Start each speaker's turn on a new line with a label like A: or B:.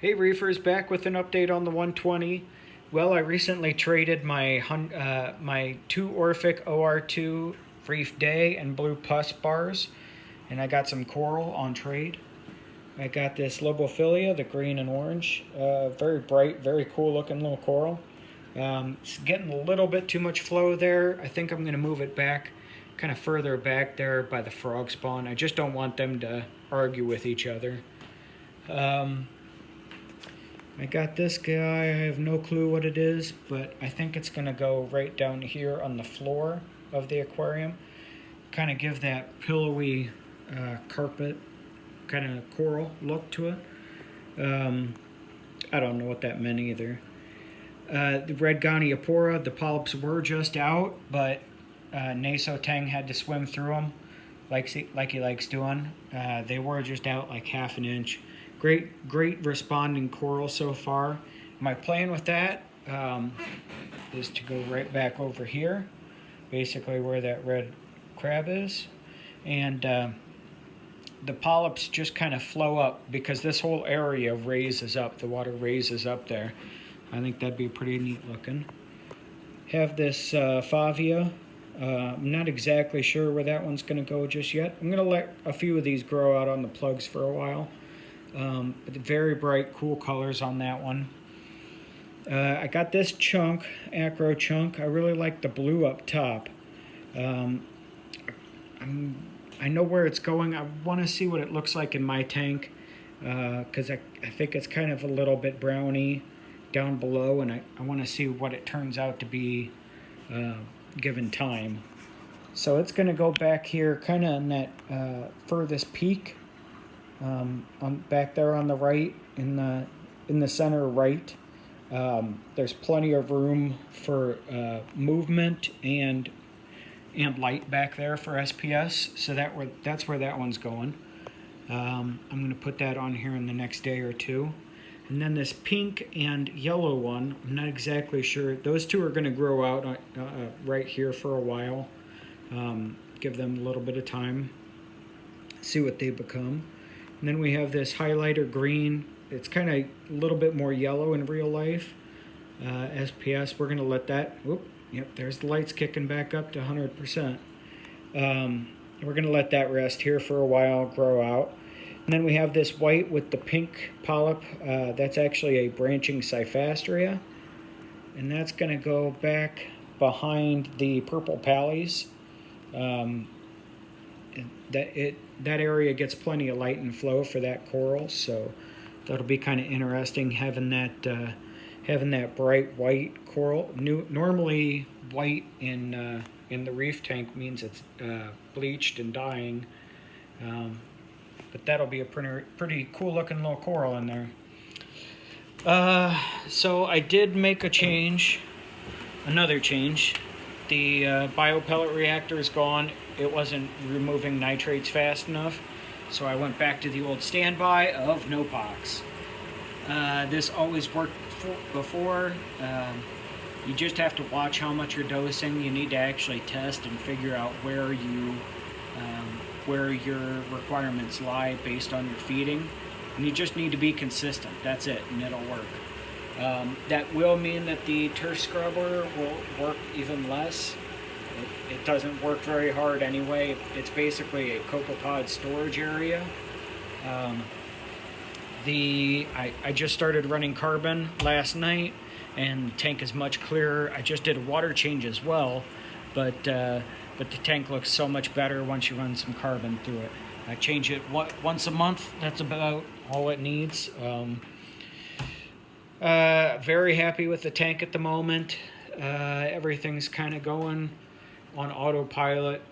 A: Hey Reefers, back with an update on the 120. Well, I recently traded my my two Orphic OR2 Reef Day and Blue Pus bars, and I got some coral on trade. I got this Lobophilia, the green and orange, very bright, very cool looking little coral. It's getting a little bit too much flow there. I think I'm going to move it back, kind of further back there by the frog spawn. I just don't want them to argue with each other. I got this guy, I have no clue what it is, but I think it's going to go right down here on the floor of the aquarium. Kind of give that pillowy carpet kind of coral look to it. I don't know what that meant either. The red Goniopora, the polyps were just out, but Naso Tang had to swim through them like he likes doing. They were just out like half an inch. Great responding coral so far. My plan with that is to go right back over here, basically where that red crab is, and the polyps just kind of flow up because this whole area raises up. The water raises up there. I think that'd be pretty neat looking. Have this Favia. I'm not exactly sure where that one's going to go just yet. I'm going to let a few of these grow out on the plugs for a while. But very bright, cool colors on that one. I got this chunk, acro chunk. I really like the blue up top. I know where it's going. I want to see what it looks like in my tank, because I think it's kind of a little bit browny down below, and I want to see what it turns out to be given time. So it's going to go back here, kind of on that furthest peak. On back there on the right, in the center right, there's plenty of room for movement and light back there for SPS. So that's where that one's going. I'm going to put that on here in the next day or two. And then this pink and yellow one, I'm not exactly sure. Those two are going to grow out right here for a while. Give them a little bit of time, see what they become. And then we have this highlighter green. It's kind of a little bit more yellow in real life. SPS, we're going to let that, yep, there's the lights kicking back up to 100%. We're going to let that rest here for a while, grow out. And then we have this white with the pink polyp. That's actually a branching Cyphastria. And that's going to go back behind the purple pallies. That area gets plenty of light and flow for that coral, so that'll be kind of interesting having that bright white coral. Normally, white in the reef tank means it's bleached and dying, but that'll be a pretty cool looking little coral in there. So I did make a change, another change. The biopellet reactor is gone. It wasn't removing nitrates fast enough, so I went back to the old standby of no pox. This always worked before. You just have to watch how much you're dosing. You need to actually test and figure out where your requirements lie based on your feeding. And you just need to be consistent. That's it, and it'll work. That will mean that the turf scrubber will work even less. It doesn't work very hard anyway. It's basically a copepod storage area. I just started running carbon last night, and the tank is much clearer. I just did a water change as well, but the tank looks so much better once you run some carbon through it. I change it once a month. That's about all it needs. Very happy with the tank at the moment. Everything's kind of going on autopilot.